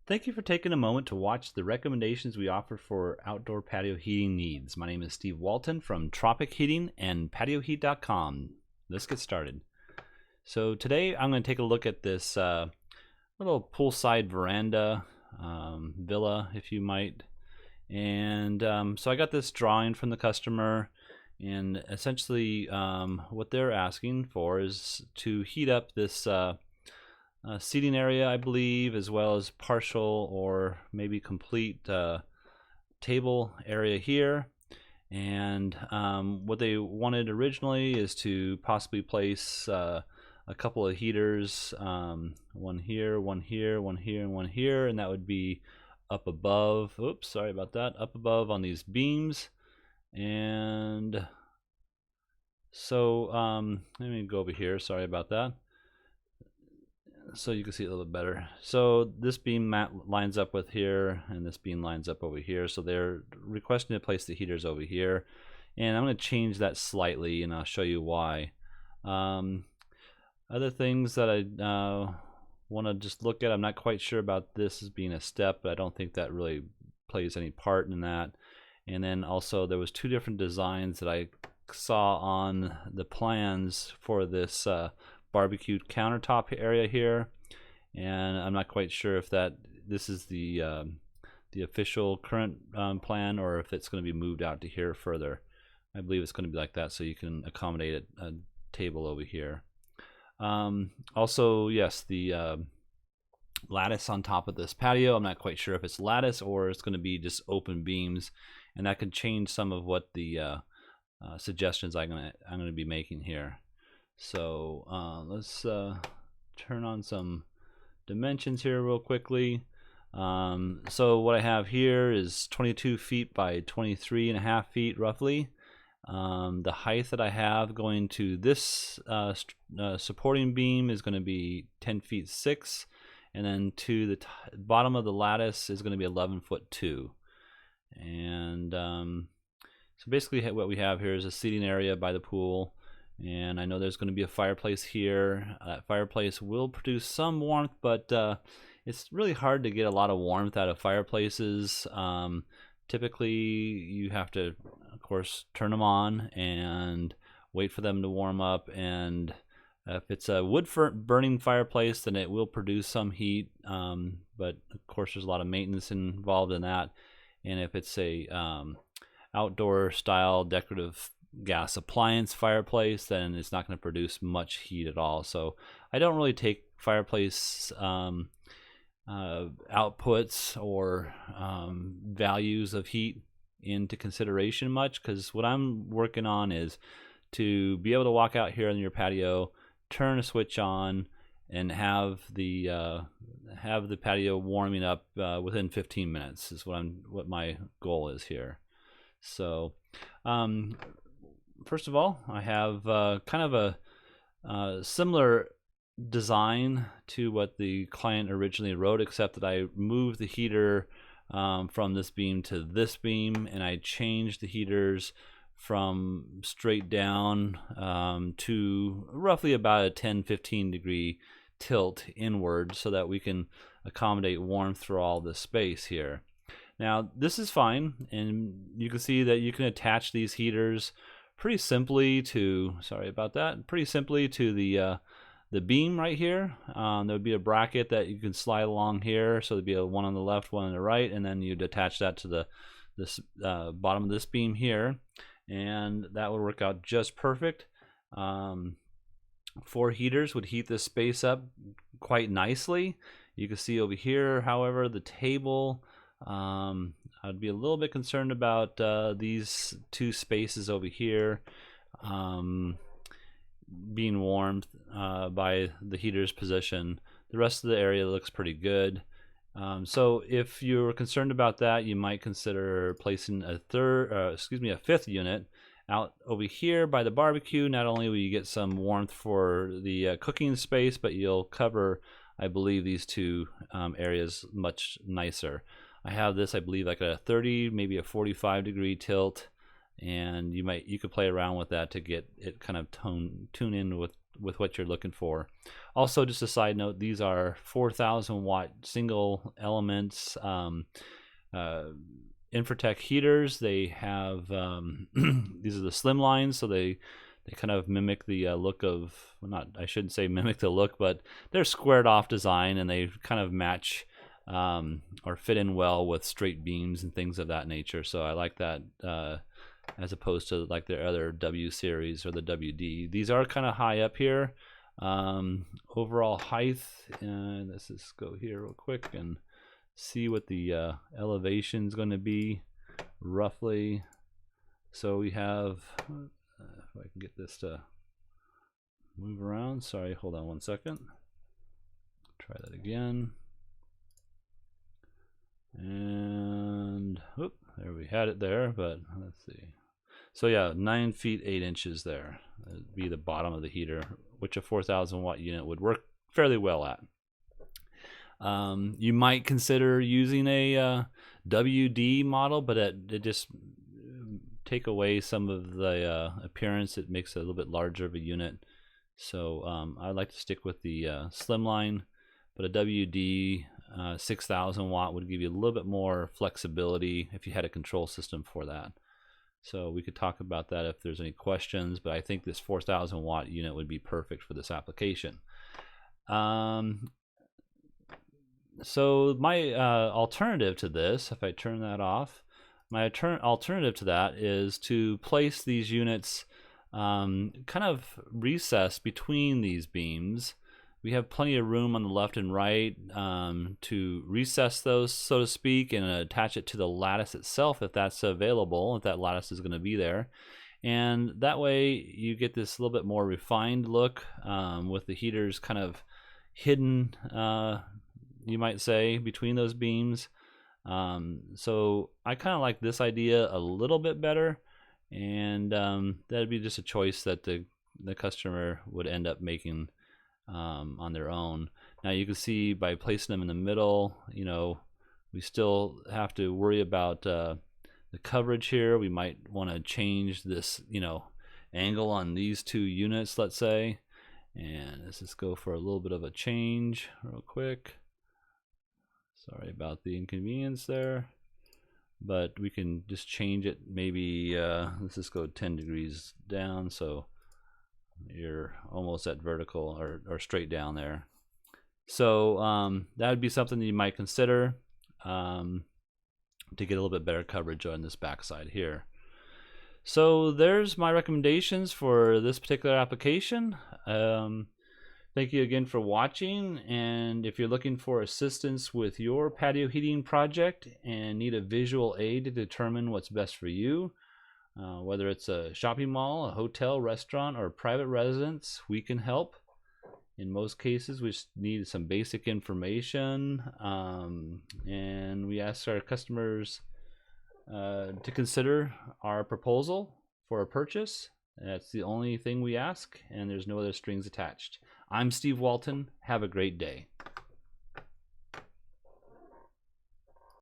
Thank you for taking a moment to watch the recommendations we offer for outdoor patio heating needs. My name is Steve Walton from Tropic Heating and PatioHeat.com. Let's get started. So today I'm going to take a look at this little poolside veranda, villa, if you might. And so I got this drawing from the customer, and essentially what they're asking for is to heat up this seating area, I believe, as well as partial or maybe complete table area here. And what they wanted originally is to possibly place a couple of heaters, one here, one here, one here, and one here, and that would be up above. Oops, sorry about that. Up above on these beams. And so let me go over here. Sorry about that. So you can see it a little bit better. So this beam lines up with here, and this beam lines up over here. So they're requesting to place the heaters over here, and I'm going to change that slightly, and I'll show you why. Other things that I want to just look at, I'm not quite sure about this as being a step, but I don't think that really plays any part in that. And then also there was two different designs that I saw on the plans for this barbecue countertop area here, and I'm not quite sure if this is the official current plan, or if it's going to be moved out to here further. I believe it's going to be like that, so you can accommodate a table over here. Also, yes, the lattice on top of this patio, I'm not quite sure if it's lattice or it's going to be just open beams, and that could change some of what the suggestions I'm going to be making here. So let's turn on some dimensions here real quickly. So what I have here is 22 feet by 23.5 feet roughly. The height that I have going to this supporting beam is going to be 10 feet 6, and then to the bottom of the lattice is going to be 11 foot 2. And so basically what we have here is a seating area by the pool. And I know there's going to be a fireplace here. That fireplace will produce some warmth, but it's really hard to get a lot of warmth out of fireplaces. Typically, you have to, of course, turn them on and wait for them to warm up. And if it's a wood burning fireplace, then it will produce some heat. But of course, there's a lot of maintenance involved in that. And if it's a outdoor style decorative gas appliance fireplace, then it's not going to produce much heat at all. So I don't really take fireplace outputs or values of heat into consideration much, because what I'm working on is to be able to walk out here on your patio, turn a switch on, and have the patio warming up within 15 minutes is what my goal is here. So first of all, I have kind of a similar design to what the client originally wrote, except that I moved the heater from this beam to this beam, and I changed the heaters from straight down to roughly about a 10-15 degree tilt inward, so that we can accommodate warmth through all this space here. Now this is fine, and you can see that you can attach these heaters pretty simply to, pretty simply to the beam right here. There would be a bracket that you can slide along here, so there'd be one on the left, one on the right, and then you'd attach that to this bottom of this beam here, and that would work out just perfect. 4 heaters would heat this space up quite nicely. You can see over here, however, the table, I'd be a little bit concerned about these 2 spaces over here being warmed by the heater's position. The rest of the area looks pretty good. So if you're concerned about that, you might consider placing a 5th unit out over here by the barbecue. Not only will you get some warmth for the cooking space, but you'll cover, I believe, these 2 areas much nicer. I have this, I believe, like a 30, maybe a 45 degree tilt, and you could play around with that to get it kind of tune in with with what you're looking for. Also, just a side note, these are 4,000 watt single elements Infratech heaters. They have these are the Slimline, so they kind of mimic the look of, well, not, I shouldn't say mimic the look, but they're squared off design, and they kind of match or fit in well with straight beams and things of that nature. So I like that as opposed to like their other W series or the WD. These are kind of high up here. Overall height, let's just go here real quick and see what the elevation is going to be roughly. So we have, if I can get this to move around. Sorry, hold on 1 second. Try that again. And whoop, there we had it there, but let's see. So yeah, 9 feet 8 inches there. That'd be the bottom of the heater, which a 4,000 watt unit would work fairly well at. You might consider using a WD model, but it just take away some of the appearance. It makes it a little bit larger of a unit. So I like to stick with the Slimline, but a WD 6,000 watt would give you a little bit more flexibility if you had a control system for that. So we could talk about that if there's any questions, but I think this 4,000 watt unit would be perfect for this application. So my alternative to this, if I turn that off, my alternative to that is to place these units kind of recessed between these beams. We have plenty of room on the left and right to recess those, so to speak, and attach it to the lattice itself if that's available, if that lattice is going to be there. And that way you get this little bit more refined look with the heaters kind of hidden, you might say, between those beams. So I kind of like this idea a little bit better, and that'd be just a choice that the customer would end up making on their own. Now you can see by placing them in the middle, you know, we still have to worry about the coverage here. We might want to change this, you know, angle on these two units, let's say, and let's just go for a little bit of a change real quick. Sorry about the inconvenience there, but we can just change it. Maybe let's just go 10 degrees down, so you're almost at vertical or straight down there. So that would be something that you might consider to get a little bit better coverage on this backside here. So there's my recommendations for this particular application. Thank you again for watching, and if you're looking for assistance with your patio heating project and need a visual aid to determine what's best for you, whether it's a shopping mall, a hotel, restaurant, or private residence, we can help. In most cases, we just need some basic information, and we ask our customers to consider our proposal for a purchase. That's the only thing we ask, and there's no other strings attached. I'm Steve Walton. Have a great day.